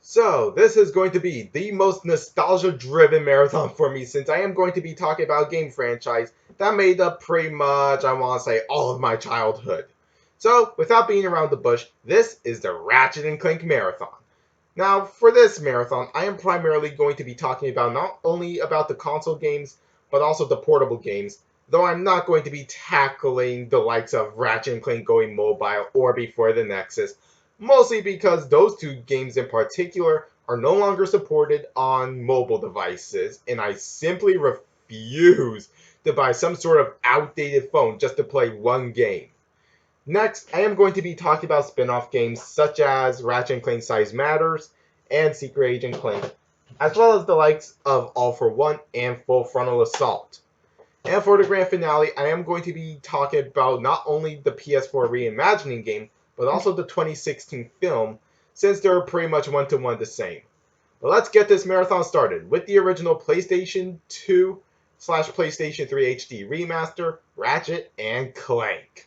So, this is going to be the most nostalgia-driven marathon for me since I am going to be talking about a game franchise that made up pretty much, I want to say, all of my childhood. So, without being around the bush, this is the Ratchet and Clank Marathon. Now, for this marathon, I am primarily going to be talking about not only about the console games, but also the portable games, though I'm not going to be tackling the likes of Ratchet and Clank going mobile or before the Nexus, mostly because those two games in particular are no longer supported on mobile devices, and I simply refuse to buy some sort of outdated phone just to play one game. Next, I am going to be talking about spin-off games such as Ratchet and Clank Size Matters and Secret Agent Clank, as well as the likes of All for One and Full Frontal Assault. And for the grand finale, I am going to be talking about not only the PS4 reimagining game, but also the 2016 film, since they're pretty much one-to-one the same. But let's get this marathon started with the original PlayStation 2 slash PlayStation 3 HD remaster, Ratchet and Clank.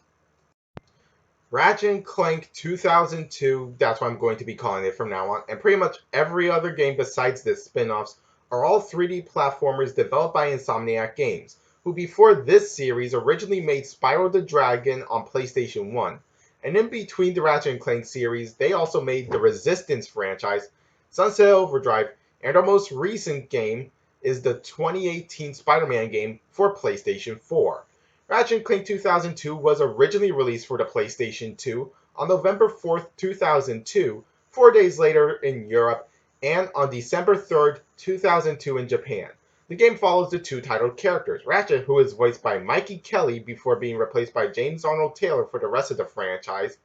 Ratchet and Clank 2002, that's what I'm going to be calling it from now on, and pretty much every other game besides this spin-offs are all 3D platformers developed by Insomniac Games, who before this series originally made Spyro the Dragon on PlayStation 1. And in between the Ratchet and Clank series, they also made the Resistance franchise, Sunset Overdrive, and our most recent game is the 2018 Spider-Man game for PlayStation 4. Ratchet and Clank 2002 was originally released for the PlayStation 2 on November 4th, 2002, 4 days later in Europe, and on December 3rd, 2002 in Japan. The game follows the two titled characters, Ratchet, who is voiced by Mikey Kelly before being replaced by James Arnold Taylor for the rest of the franchise,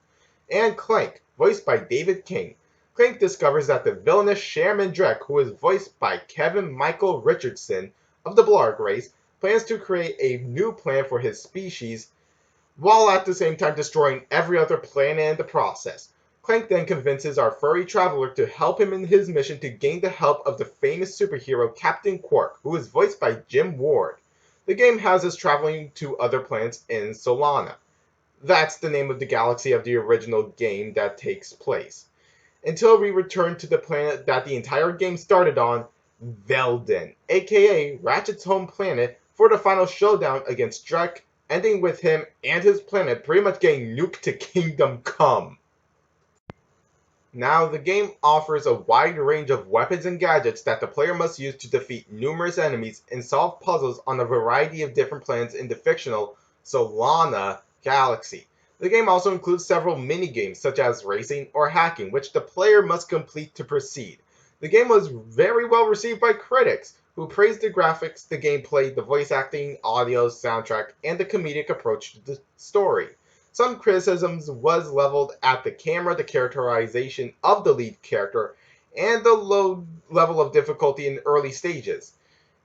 and Clank, voiced by David King. Clank discovers that the villainous Shaman Drek, who is voiced by Kevin Michael Richardson of the Blarg race, plans to create a new plan for his species, while at the same time destroying every other planet in the process. Clank then convinces our furry traveler to help him in his mission to gain the help of the famous superhero Captain Quark, who is voiced by Jim Ward. The game has us traveling to other planets in Solana. That's the name of the galaxy of the original game that takes place. Until we return to the planet that the entire game started on, Veldin, aka Ratchet's home planet, for the final showdown against Drek, ending with him and his planet pretty much getting nuked to Kingdom Come. Now, the game offers a wide range of weapons and gadgets that the player must use to defeat numerous enemies and solve puzzles on a variety of different planets in the fictional Solana galaxy. The game also includes several mini-games such as racing or hacking, which the player must complete to proceed. The game was very well received by critics, who praised the graphics, the gameplay, the voice acting, audio, soundtrack, and the comedic approach to the story. Some criticisms was leveled at the camera, the characterization of the lead character, and the low level of difficulty in early stages.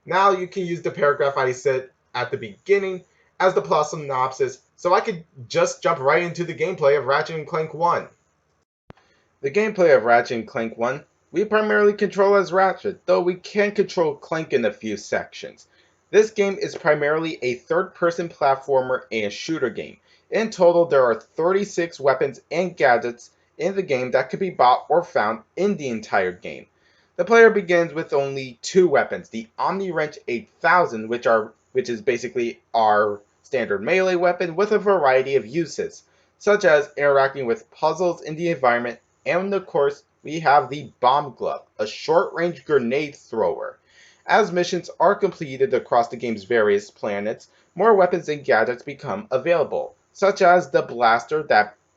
Now you can use the paragraph I said at the beginning as the plot synopsis, so I could just jump right into the gameplay of Ratchet and Clank 1. The gameplay of Ratchet and Clank 1, we primarily control as Ratchet, though we can control Clank in a few sections. This game is primarily a third-person platformer and shooter game. In total, there are 36 weapons and gadgets in the game that can be bought or found in the entire game. The player begins with only two weapons, the Omni Wrench 8000, which is basically our standard melee weapon with a variety of uses, such as interacting with puzzles in the environment, and of course, we have the Bomb Glove, a short-range grenade thrower. As missions are completed across the game's various planets, more weapons and gadgets become available, such as the Blaster,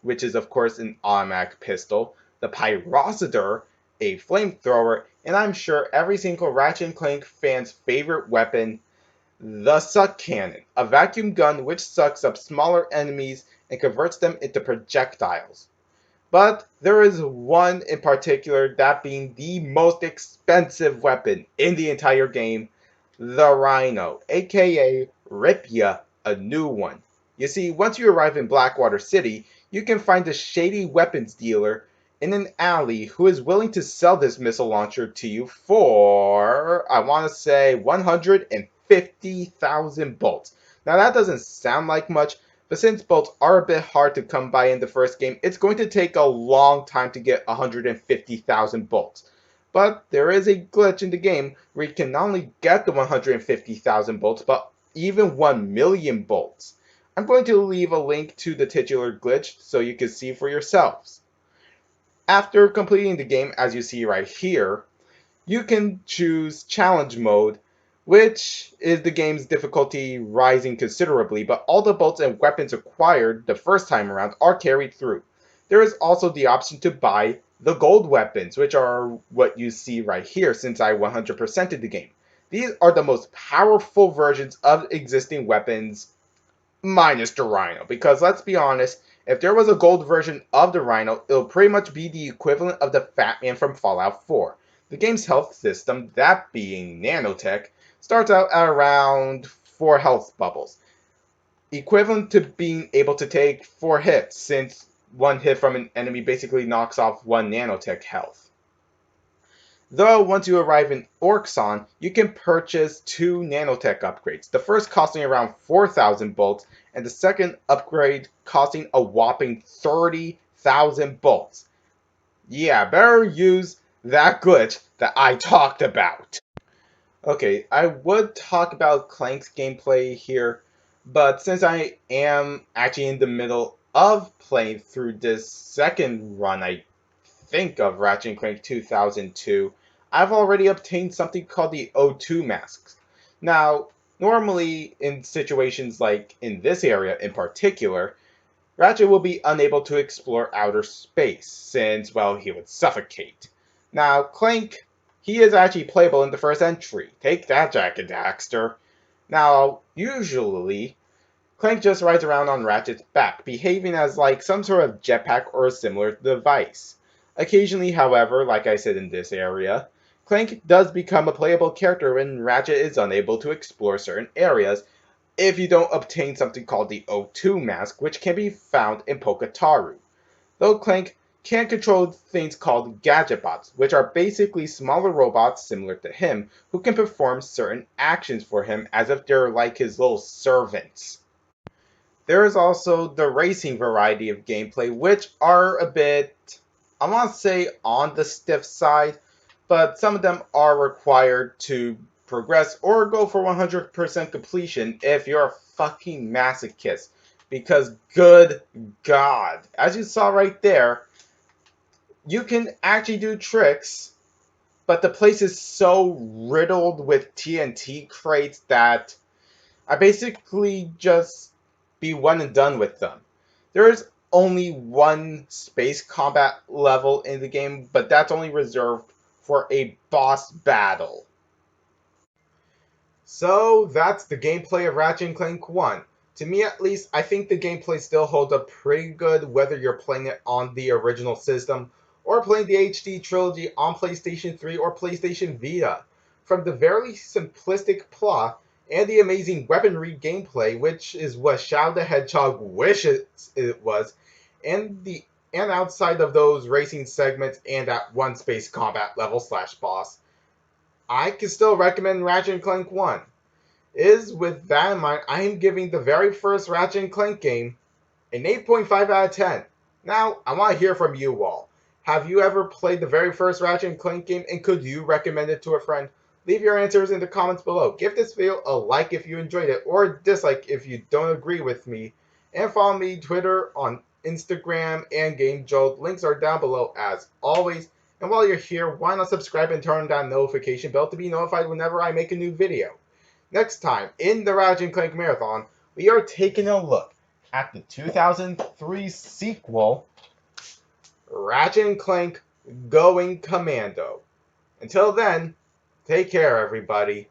which is of course an automatic pistol, the Pyrocitor, a flamethrower, and I'm sure every single Ratchet and Clank fan's favorite weapon, the Suck Cannon, a vacuum gun which sucks up smaller enemies and converts them into projectiles. But there is one in particular, that being the most expensive weapon in the entire game, the Rhino, aka Rip Ya a New One. You see, once you arrive in Blackwater City, you can find a shady weapons dealer in an alley who is willing to sell this missile launcher to you for, I want to say, 150,000 bolts. Now that doesn't sound like much, but since bolts are a bit hard to come by in the first game, it's going to take a long time to get 150,000 bolts. But there is a glitch in the game where you can not only get the 150,000 bolts, but even 1 million bolts. I'm going to leave a link to the titular glitch so you can see for yourselves. After completing the game, as you see right here, you can choose challenge mode, which is the game's difficulty rising considerably, but all the bolts and weapons acquired the first time around are carried through. There is also the option to buy the gold weapons, which are what you see right here since I 100%ed the game. These are the most powerful versions of existing weapons minus the Rhino, because let's be honest, if there was a gold version of the Rhino, it'll pretty much be the equivalent of the Fat Man from Fallout 4. The game's health system, that being nanotech, starts out at around 4 health bubbles, equivalent to being able to take 4 hits, since one hit from an enemy basically knocks off 1 nanotech health. Though, once you arrive in Orxon, you can purchase 2 nanotech upgrades, the first costing around 4,000 bolts, and the second upgrade costing a whopping 30,000 bolts. Yeah, better use that glitch that I talked about. Okay, I would talk about Clank's gameplay here, but since I am actually in the middle of playing through this second run, I think, of Ratchet and Clank 2002, I've already obtained something called the O2 masks. Now, normally in situations like in this area in particular, Ratchet will be unable to explore outer space, since, well, he would suffocate. Now, Clank, he is actually playable in the first entry. Take that, Jack and Daxter. Now, usually, Clank just rides around on Ratchet's back, behaving as like some sort of jetpack or a similar device. Occasionally, however, like I said in this area, Clank does become a playable character when Ratchet is unable to explore certain areas if you don't obtain something called the O2 mask, which can be found in Pokataru. Though Clank can control things called gadget bots, which are basically smaller robots similar to him who can perform certain actions for him as if they're like his little servants. There is also the racing variety of gameplay, which are a bit, I want to say, on the stiff side, but some of them are required to progress or go for 100% completion if you're a fucking masochist. Because, good God, as you saw right there, you can actually do tricks, but the place is so riddled with TNT crates that I basically just be one and done with them. There is only one space combat level in the game, but that's only reserved for a boss battle. So that's the gameplay of Ratchet and Clank 1. To me at least, I think the gameplay still holds up pretty good whether you're playing it on the original system or playing the HD trilogy on PlayStation 3 or PlayStation Vita. From the very simplistic plot and the amazing weaponry gameplay, which is what Shadow the Hedgehog wishes it was, and outside of those racing segments and that one space combat level slash boss, I can still recommend Ratchet and Clank 1. With that in mind, I am giving the very first Ratchet and Clank game an 8.5 out of 10. Now, I want to hear from you all. Have you ever played the very first Ratchet and Clank game, and could you recommend it to a friend? Leave your answers in the comments below. Give this video a like if you enjoyed it, or a dislike if you don't agree with me. And follow me on Twitter, on Instagram, and GameJolt. Links are down below as always. And while you're here, why not subscribe and turn on that notification bell to be notified whenever I make a new video. Next time, in the Ratchet and Clank Marathon, we are taking a look at the 2003 sequel, Ratchet and Clank Going Commando. Until then, take care, everybody.